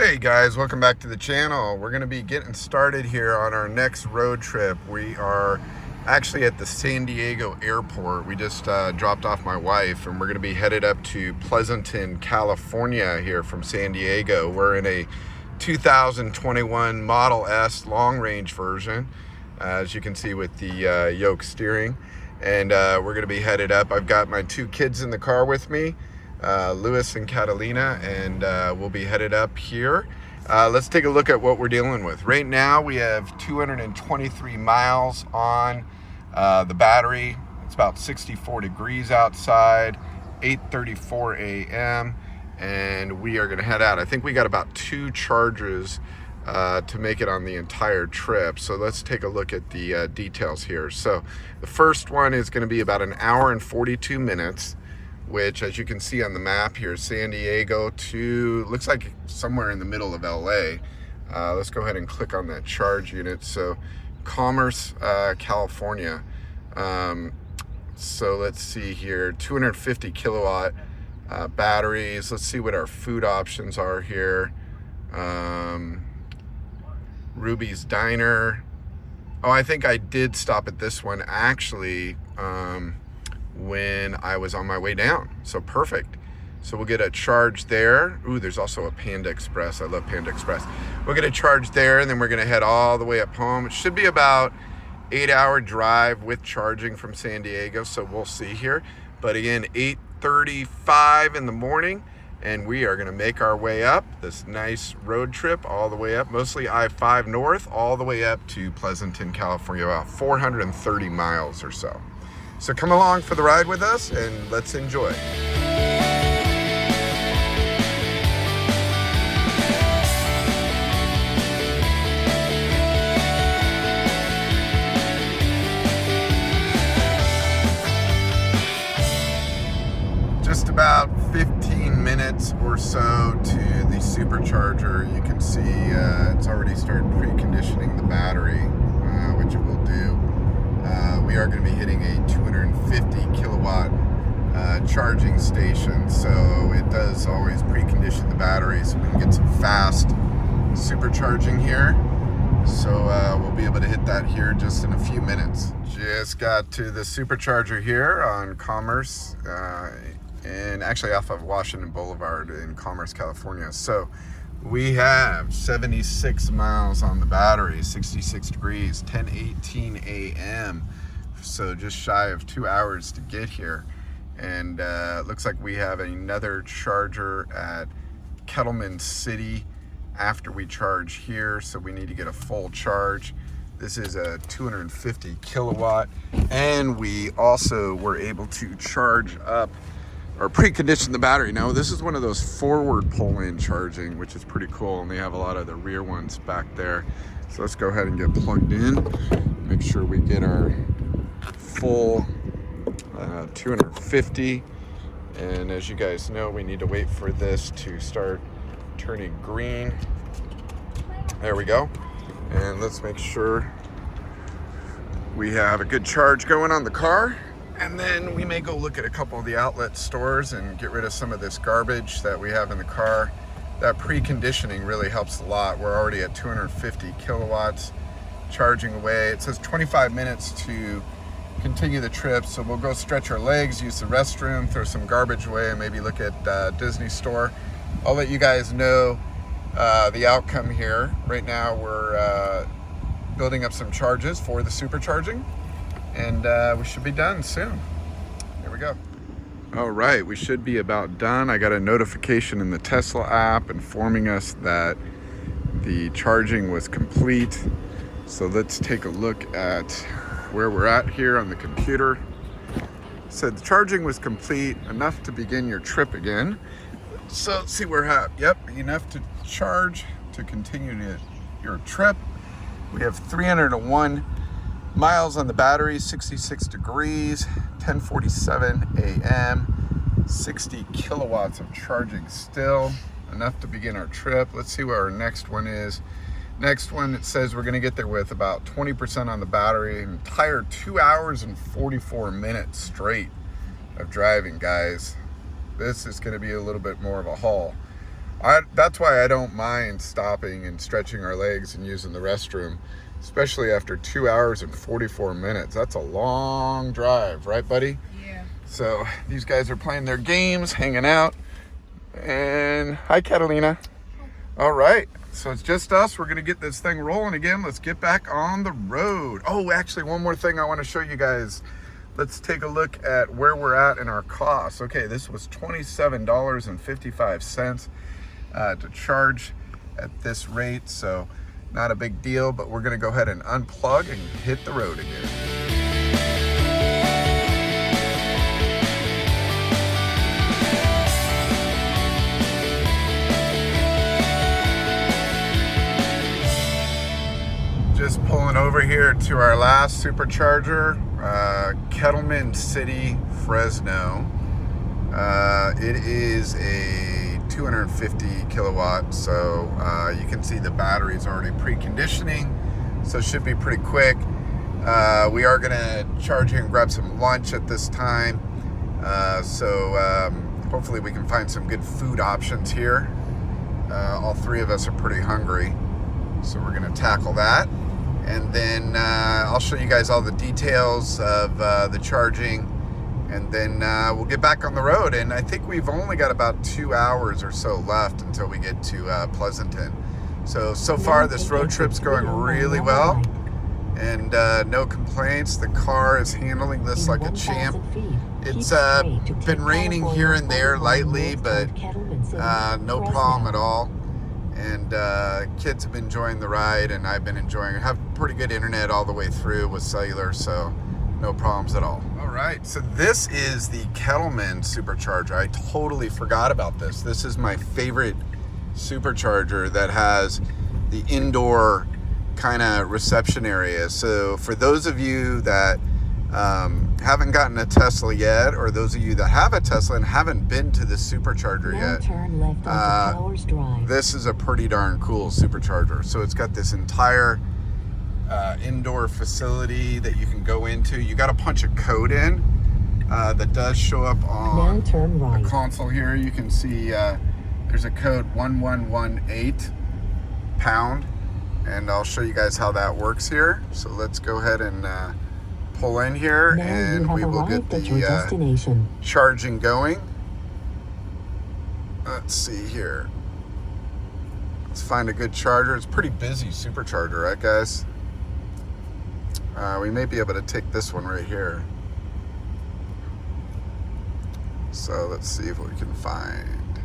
Hey guys, welcome back to the channel. We're going to be getting started here on our next road trip. We are actually at the San Diego airport. We just dropped off my wife and we're going to be headed up to Pleasanton, California here from San Diego. We're in a 2021 Model S long range version, as you can see with the yoke steering. And we're going to be headed up. I've got my two kids in the car with me, Lewis and Catalina, and we'll be headed up here. Let's take a look at what we're dealing with. Right now we have 223 miles on the battery. It's about 64 degrees outside, 8:34 a.m. and we are going to head out. I think we got about 2 charges to make it on the entire trip. So let's take a look at the details here. So the first one is going to be about an hour and 42 minutes, which, as you can see on the map here, San Diego to, looks like somewhere in the middle of LA. Let's go ahead and click on that charge unit. So Commerce, California. So let's see here, 250 kilowatt batteries. Let's see what our food options are here. Ruby's Diner. Oh, I think I did stop at this one actually when I was on my way down. So perfect. So we'll get a charge there. Ooh, there's also a Panda Express. I love Panda Express. We'll get a charge there, and then we're gonna head all the way up home. It should be about 8-hour drive with charging from San Diego, so we'll see here. But again, 8:35 in the morning, and we are gonna make our way up this nice road trip all the way up, mostly I-5 north, all the way up to Pleasanton, California, about 430 miles or so. So come along for the ride with us and let's enjoy. Just about 15 minutes or so to the Supercharger. You can see it's already started preconditioning the battery, which it will do. We are going to be hitting a 250 kilowatt charging station, so it does always precondition the battery so we can get some fast supercharging here. So we'll be able to hit that here just in a few minutes. Just got to the Supercharger here on Commerce, and actually off of Washington Boulevard in Commerce, California. So we have 76 miles on the battery, 66 degrees, 10:18 a.m. So just shy of 2 hours to get here. And it looks like we have another charger at Kettleman City after we charge here. So we need to get a full charge. This is a 250 kilowatt. And we also were able to charge up or precondition the battery. Now this is one of those forward pull-in charging, which is pretty cool, and they have a lot of the rear ones back there. So let's go ahead and get plugged in, make sure we get our full 250. And as you guys know, we need to wait for this to start turning green. There we go. And let's make sure we have a good charge going on the car. And then we may go look at a couple of the outlet stores and get rid of some of this garbage that we have in the car. That preconditioning really helps a lot. We're already at 250 kilowatts charging away. It says 25 minutes to continue the trip, so we'll go stretch our legs, use the restroom, throw some garbage away, and maybe look at Disney store. I'll let you guys know the outcome here. Right now we're building up some charges for the supercharging, and we should be done soon. Here we go. All right, we should be about done. I got a notification in the Tesla app informing us that the charging was complete. So let's take a look at where we're at here on the computer. It said the charging was complete, enough to begin your trip again. So let's see where we're at. Yep, enough to charge to continue your trip. We have 301 miles on the battery, 66 degrees, 10:47 a.m., 60 kilowatts of charging still, enough to begin our trip. Let's see what our next one is. Next one, it says we're gonna get there with about 20% on the battery, an entire 2 hours and 44 minutes straight of driving, guys. This is gonna be a little bit more of a haul. That's why I don't mind stopping and stretching our legs and using the restroom, especially after 2 hours and 44 minutes. That's a long drive, right, buddy? Yeah. So these guys are playing their games, hanging out. And hi, Catalina. All right, so it's just us. We're gonna get this thing rolling again. Let's get back on the road. Oh, actually, one more thing I want to show you guys. Let's take a look at where we're at in our costs. Okay, this was $27.55 to charge at this rate, so not a big deal, but we're gonna go ahead and unplug and hit the road again. Just pulling over here to our last supercharger, Kettleman City, Fresno. It is a 250 kilowatt, so you can see the battery's already preconditioning, so it should be pretty quick. We are gonna charge here and grab some lunch at this time, so hopefully we can find some good food options here. All three of us are pretty hungry, so we're gonna tackle that. And then I'll show you guys all the details of the charging, and then we'll get back on the road. And I think we've only got about 2 hours or so left until we get to Pleasanton. So far this road trip's going really well, and no complaints. The car is handling this like a champ. It's been raining here and there lightly, but no problem at all. And kids have been enjoying the ride, and I've been enjoying it. Have pretty good internet all the way through with cellular, so no problems at all. All right, so this is the Kettleman Supercharger. I totally forgot about this. This is my favorite supercharger that has the indoor kind of reception area. So for those of you that haven't gotten a Tesla yet, or those of you that have a Tesla and haven't been to the supercharger yet, turn left onto Powers Drive. This is a pretty darn cool supercharger. So it's got this entire indoor facility that you can go into. You got to punch a code in that does show up on turn right. the console here. You can see there's a code 1118 pound, and I'll show you guys how that works here. So let's go ahead and pull in here, and we will get the charging going. Let's see here. Let's find a good charger. It's pretty busy supercharger, right, guys? We may be able to take this one right here. So let's see if we can find.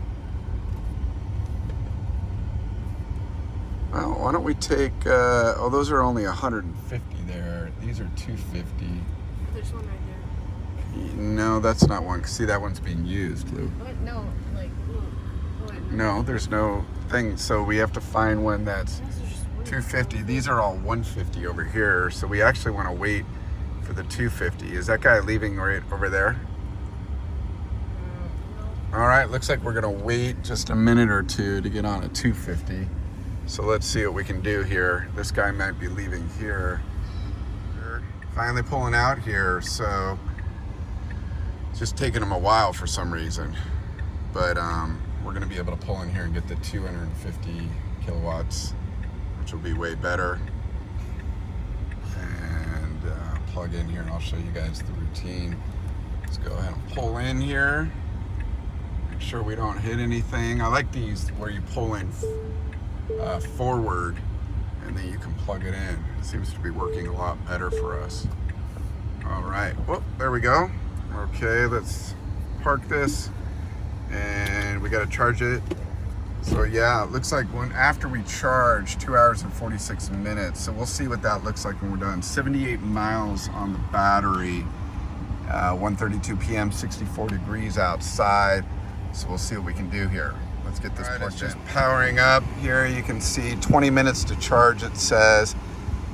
Well, why don't we take, oh, those are only 150 there. These are 250. There's one right there. No, that's not one. See, that one's being used, Lou. What? No, like, what? No, there's no thing. So we have to find one that's 250. These are all 150 over here. So we actually want to wait for the 250. Is that guy leaving right over there? No. All right, looks like we're gonna wait just a minute or two to get on a 250. So let's see what we can do here. This guy might be leaving here. We're finally pulling out here, so it's just taking him a while for some reason. But we're gonna be able to pull in here and get the 250 kilowatts, which will be way better. And plug in here, and I'll show you guys the routine. Let's go ahead and pull in here. Make sure we don't hit anything. I like these where you pull in forward, and then you can plug it in. It seems to be working a lot better for us. All right, whoop, there we go. Okay, let's park this, and we got to charge it. So yeah, it looks like after we charge, 2 hours and 46 minutes. So we'll see what that looks like when we're done. 78 miles on the battery, 1:32 p.m., 64 degrees outside. So we'll see what we can do here. Let's get this plugged in. Just powering up here. You can see 20 minutes to charge, it says.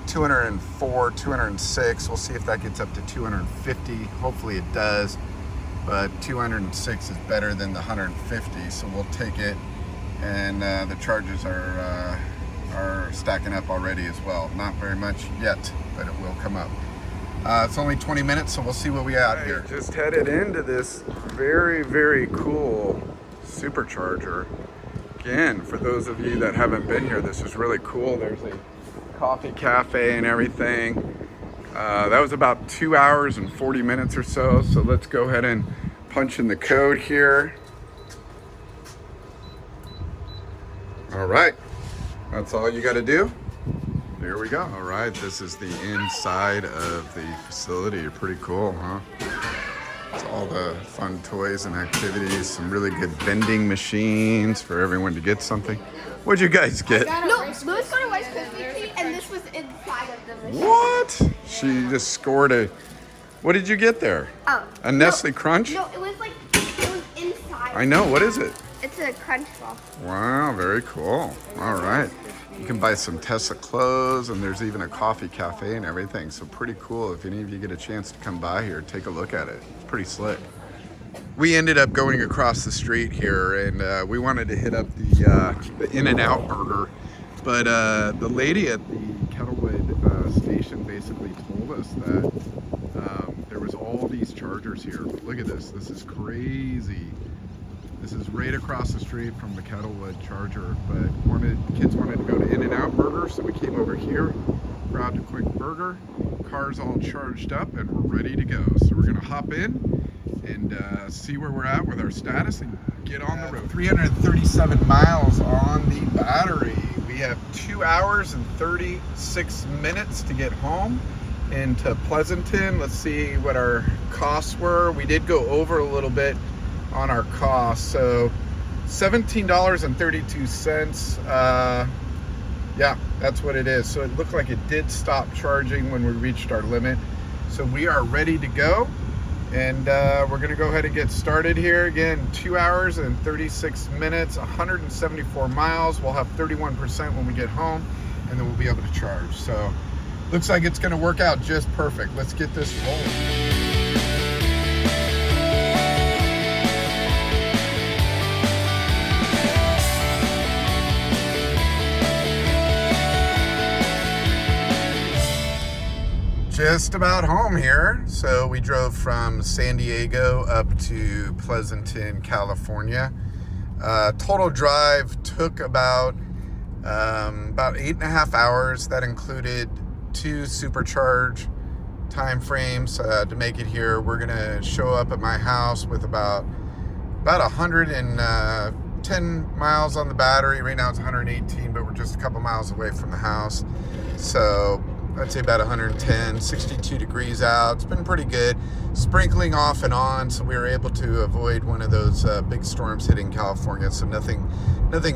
204, 206. We'll see if that gets up to 250. Hopefully it does. But 206 is better than the 150, so we'll take it. And the charges are stacking up already as well. Not very much yet, but it will come up. It's only 20 minutes, so we'll see what we have here. Just headed into this very, very cool supercharger. again, for those of you that haven't been here, this is really cool. There's a coffee cafe and everything. That was about 2 hours and 40 minutes or so. So let's go ahead and punch in the code here. All right, that's all you got to do. There we go. All right, this is the inside of the facility. Pretty cool, huh? It's all the fun toys and activities, some really good vending machines for everyone to get something. What'd you guys get? No, Lewis got a Rice Krispie treat, and this was inside of the machine. What? She just scored a... What did you get there? Oh. A Nestle Crunch? No, it was inside. I know, what is it? It's a crunch ball. Wow, very cool. All right. You can buy some Tesla clothes, and there's even a coffee cafe and everything. So pretty cool. If any of you get a chance to come by here, take a look at it. It's pretty slick. We ended up going across the street here, and we wanted to hit up the In-N-Out burger. But the lady at the Kettlewood station basically told us that there was all these chargers here. Look at this. This is crazy. This is right across the street from the Kettlewood charger, but kids wanted to go to In-N-Out Burger, so we came over here, grabbed a quick burger, car's all charged up, and we're ready to go. So we're gonna hop in and see where we're at with our status and get on the road. 337 miles on the battery. We have 2 hours and 36 minutes to get home into Pleasanton. Let's see what our costs were. We did go over a little bit on our costs, so $17.32. Yeah, that's what it is. So it looked like it did stop charging when we reached our limit. So we are ready to go, and we're gonna go ahead and get started here. Again, 2 hours and 36 minutes, 174 miles. We'll have 31% when we get home, and then we'll be able to charge. So looks like it's gonna work out just perfect. Let's get this rolling. Just about home here. So we drove from San Diego up to Pleasanton, California. Total drive took about 8.5 hours. That included 2 Supercharge time frames to make it here. We're gonna show up at my house with about 110 miles on the battery. Right now it's 118, but we're just a couple miles away from the house. So I'd say about 110, 62 degrees out. It's been pretty good. Sprinkling off and on, so we were able to avoid one of those big storms hitting California. So nothing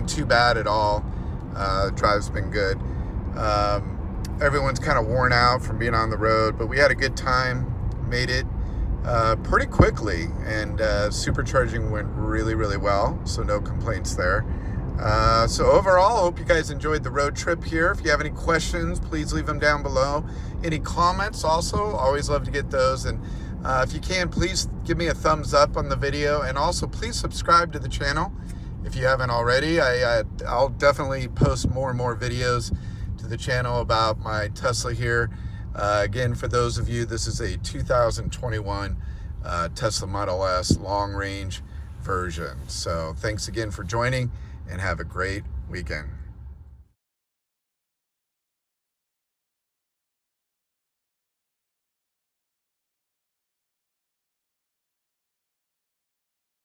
too bad at all. Drive's been good. Everyone's kind of worn out from being on the road, but we had a good time. Made it pretty quickly, and supercharging went really, really well. So no complaints there. So overall, I hope you guys enjoyed the road trip here. If you have any questions, please leave them down below. Any comments also, always love to get those. And if you can, please give me a thumbs up on the video. And also, please subscribe to the channel if you haven't already. I'll definitely post more and more videos to the channel about my Tesla here. Again, for those of you, this is a 2021 Tesla Model S long range version. So thanks again for joining, and have a great weekend.